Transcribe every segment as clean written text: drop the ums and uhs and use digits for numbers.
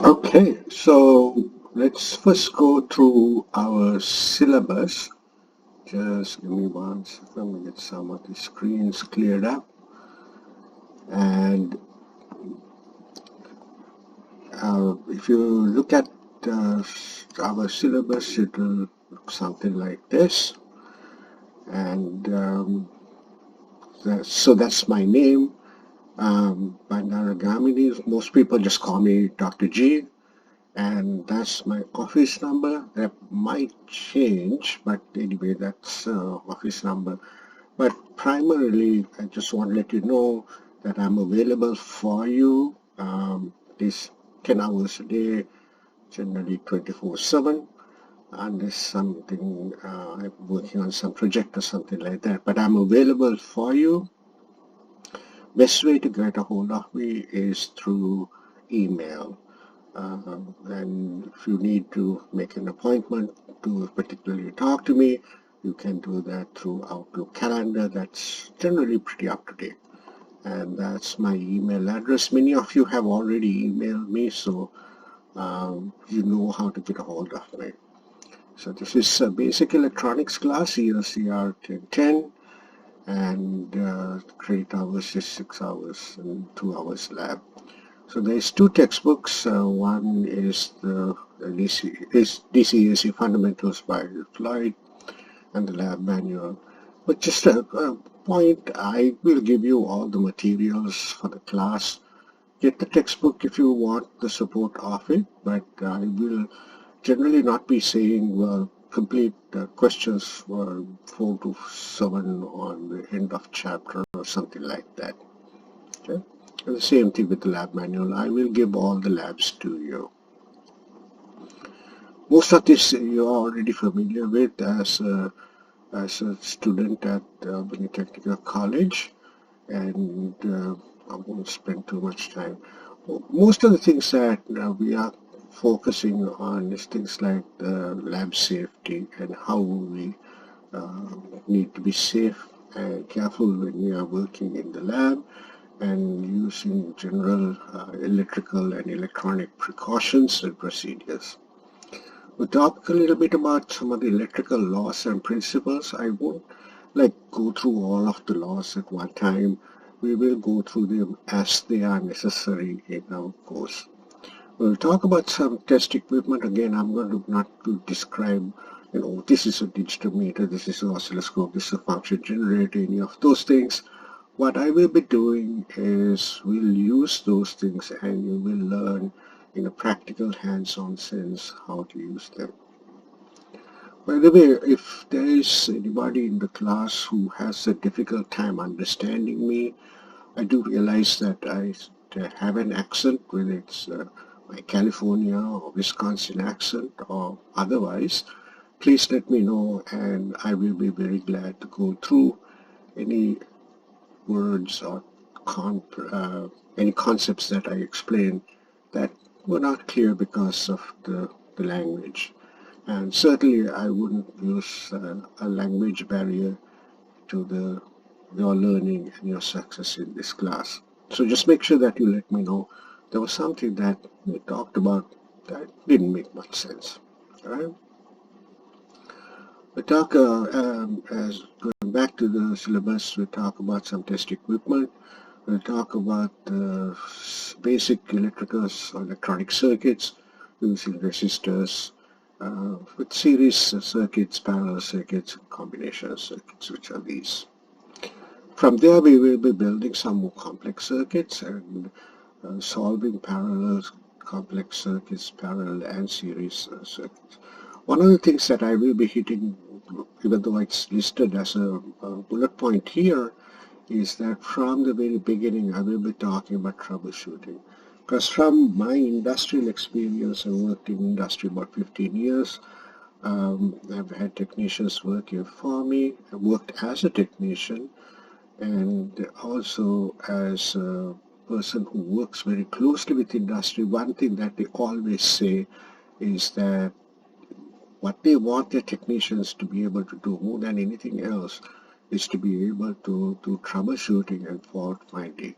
Okay, so let's first go through our syllabus. Just give me one second, let me get some of the screens cleared up. And if you look at our syllabus, it will look something like this. And so that's my name. Bandaragami. Most people just call me Dr. G. And that's my office number. That might change, but anyway, that's office number. But primarily, I just want to let you know that I'm available for you this 10 hours a day, generally 24/7. Unless something, I'm working on some project or something like that. But I'm available for you. Best way to get a hold of me is through email. And if you need to make an appointment to particularly talk to me, you can do that through Outlook calendar. That's generally pretty up to date. And that's my email address. Many of you have already emailed me, so you know how to get a hold of me. So this is a basic electronics class, ELCR 1010, and credit hours is 6 hours and 2 hours lab. So there's two textbooks. One is the DC-AC Fundamentals by Floyd and the lab manual. But just a point, I will give you all the materials for the class. Get the textbook if you want the support of it, but I will generally not be saying complete questions for 4 to 7 on the end of chapter or something like that. Okay? And the same thing with the lab manual. I will give all the labs to you. Most of this you are already familiar with as a student at Albany Technical College, and I won't spend too much time. Most of the things that we are focusing on is things like lab safety and how we need to be safe and careful when we are working in the lab, and using general electrical and electronic precautions and procedures. We'll talk a little bit about some of the electrical laws and principles. I won't go through all of the laws at one time. We will go through them as they are necessary in our course. We'll talk about some test equipment. Again, I'm going to not to describe, this is a digital meter, this is an oscilloscope, this is a function generator, any of those things. What I will be doing is we'll use those things and you will learn in a practical hands-on sense how to use them. By the way, if there is anybody in the class who has a difficult time understanding me, I do realize that I have an accent, whether it's my California or Wisconsin accent or otherwise. Please let me know and I will be very glad to go through any words or any concepts that I explained that were not clear because of the language. And certainly I wouldn't use a language barrier to your learning and your success in this class. So just make sure that you let me know there was something that we talked about that didn't make much sense. All right? We talk, as going back to the syllabus, we talk about some test equipment. We'll talk about basic electrical or electronic circuits using resistors, with series circuits, parallel circuits, combination circuits, which are these. From there, we will be building some more complex circuits and solving parallel complex circuits, parallel and series circuits. One of the things that I will be hitting, even though it's listed as a bullet point here, is that from the very beginning I will be talking about troubleshooting. Because from my industrial experience, I worked in industry about 15 years. I've had technicians working for me. I worked as a technician and also as a person who works very closely with industry. One thing that they always say is that what they want their technicians to be able to do more than anything else is to be able to do troubleshooting and fault finding.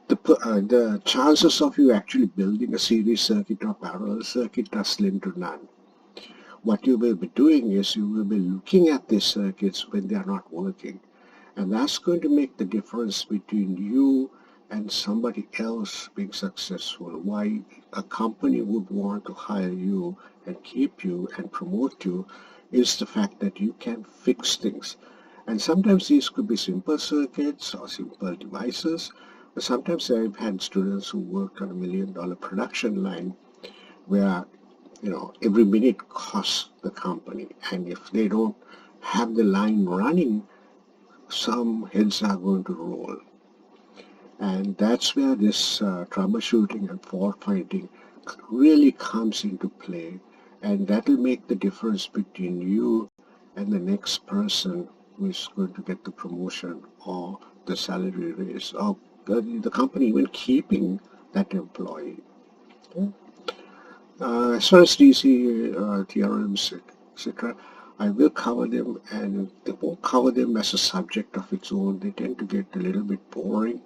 the chances of you actually building a series circuit or parallel circuit are slim to none. What you will be doing is you will be looking at these circuits when they are not working. And that's going to make the difference between you and somebody else being successful. Why a company would want to hire you and keep you and promote you is the fact that you can fix things. And sometimes these could be simple circuits or simple devices. But sometimes I've had students who worked on $1 million production line where every minute costs the company, and if they don't have the line running, some heads are going to roll. And that's where this troubleshooting and fault finding really comes into play, and that will make the difference between you and the next person who is going to get the promotion or the salary raise, or the company even keeping that employee. Okay? As far as DC theorems, etc., I will cover them, and they won't cover them as a subject of its own. They tend to get a little bit boring.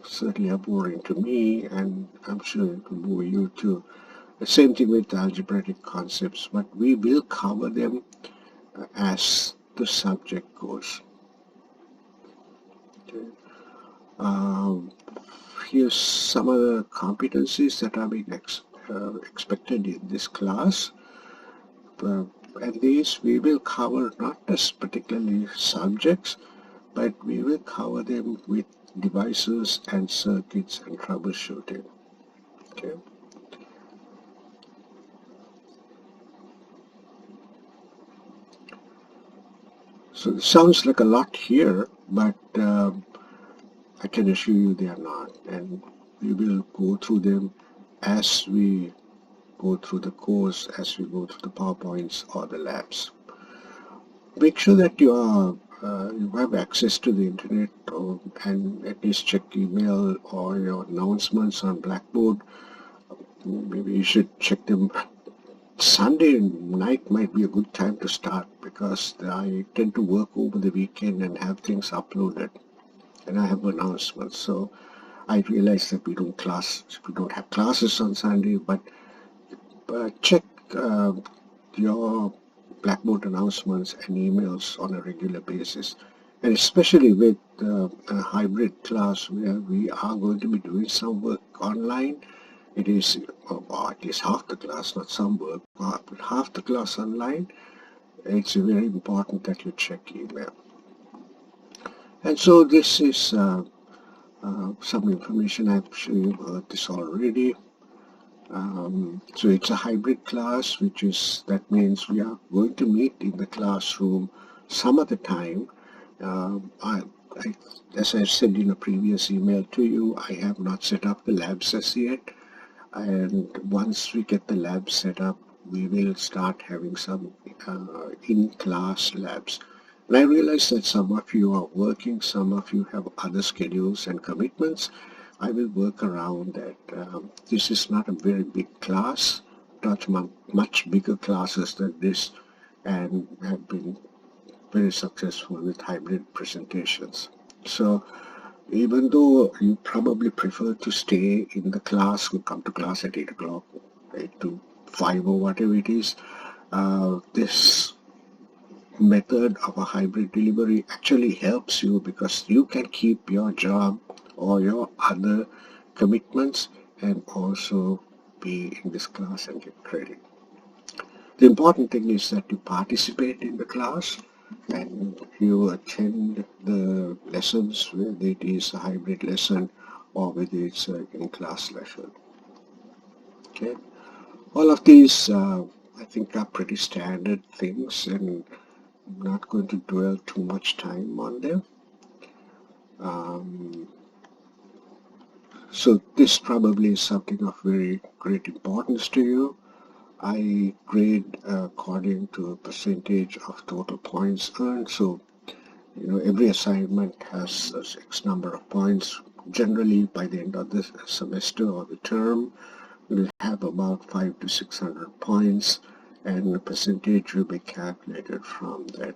Certainly are boring to me, and I'm sure it will bore you too. The same thing with algebraic concepts, but we will cover them as the subject goes. Okay. Here's some of the competencies that are being expected in this class. And these we will cover not as particularly subjects, but we will cover them with devices and circuits and troubleshooting. Okay. So it sounds like a lot here, but I can assure you they are not, and we will go through them as we go through the course, as we go through the PowerPoints or the labs. Make sure that you have access to the internet, and at least check email or your announcements on Blackboard. Maybe you should check them. Sunday night might be a good time to start, because I tend to work over the weekend and have things uploaded, and I have announcements. So I realize that we don't have classes on Sunday, but check your Blackboard announcements and emails on a regular basis, and especially with a hybrid class where we are going to be doing some work online. It is, or at least half the class, not some work, but half the class online. It's very important that you check email. And so this is some information. I'm sure you've heard this already. So it's a hybrid class, that means we are going to meet in the classroom some of the time. As I said in a previous email to you, I have not set up the labs as yet. And once we get the lab set up, we will start having some in-class labs. And I realize that some of you are working, some of you have other schedules and commitments. I will work around that. This is not a very big class, not much bigger classes than this, and have been very successful with hybrid presentations. So even though you probably prefer to stay in the class, you come to class at 8 o'clock, 8 to 5 or whatever it is, this method of a hybrid delivery actually helps you, because you can keep your job or your other commitments and also be in this class and get credit. The important thing is that you participate in the class and you attend the lessons, whether it is a hybrid lesson or whether it's an in-class lesson. Okay, all of these I think are pretty standard things, and I'm not going to dwell too much time on them. So this probably is something of very great importance to you. I grade according to a percentage of total points earned. So, every assignment has X number of points. Generally, by the end of the semester or the term, we'll have about 500 to 600 points, and the percentage will be calculated from that.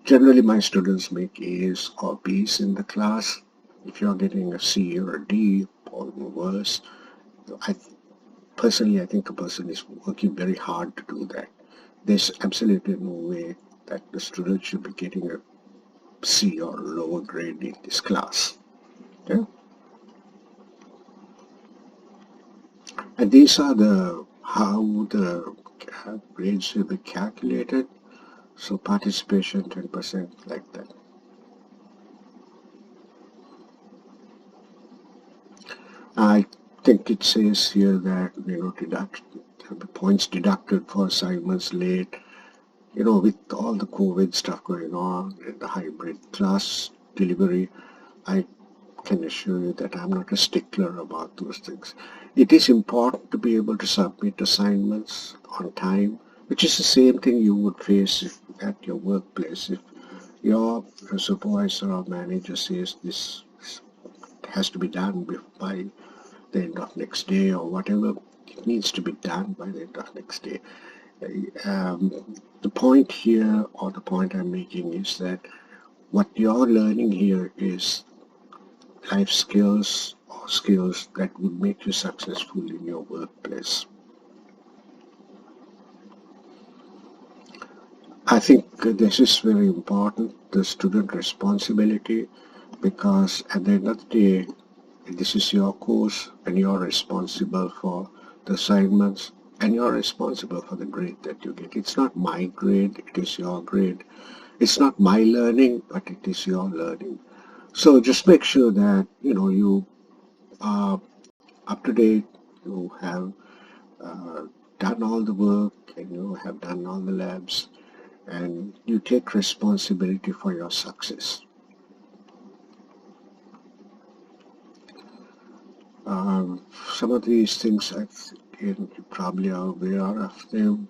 Generally, my students make A's or B's in the class. if you're getting a C or a D or worse, personally, I think the person is working very hard to do that. There's absolutely no way that the student should be getting a C or lower grade in this class. Okay? And these are how the grades will be calculated. So participation 10% like that. I think it says here that the points deducted for assignments late. With all the COVID stuff going on and the hybrid class delivery, I can assure you that I'm not a stickler about those things. It is important to be able to submit assignments on time, which is the same thing you would face at your workplace. If your supervisor or manager says this has to be done by the end of next day or whatever, it needs to be done by the end of next day. The point here, or the point I'm making, is that what you're learning here is life skills or skills that would make you successful in your workplace. I think this is very important, the student responsibility, because at the end of the day, this is your course and you're responsible for the assignments and you're responsible for the grade that you get. It's not my grade, it is your grade. It's not my learning, but it is your learning. So just make sure that you are up to date, you have done all the work and you have done all the labs, and you take responsibility for your success. Some of these things you probably are aware of them.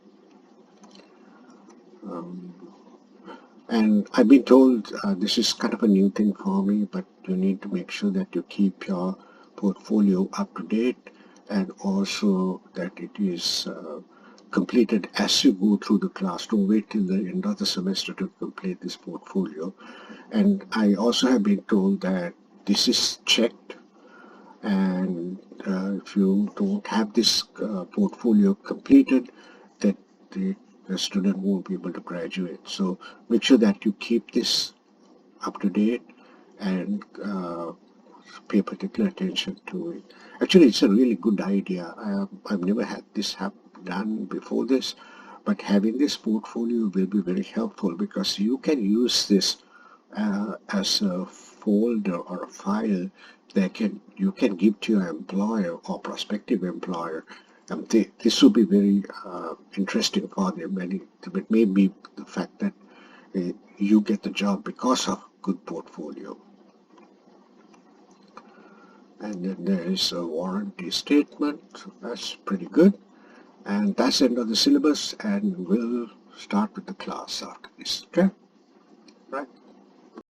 And I've been told this is kind of a new thing for me, but you need to make sure that you keep your portfolio up to date and also that it is completed as you go through the class. Don't wait till the end of the semester to complete this portfolio. And I also have been told that this is checked, and if you don't have this portfolio completed, that the student won't be able to graduate. So make sure that you keep this up to date and pay particular attention to it. Actually, it's a really good idea. I've never had this done before this, but having this portfolio will be very helpful because you can use this as a folder or a file that you can give to your employer or prospective employer. This will be very interesting for them, and it may be the fact that you get the job because of good portfolio. And then there is a warranty statement. That's pretty good. And that's the end of the syllabus, and we'll start with the class after this. Okay? Right.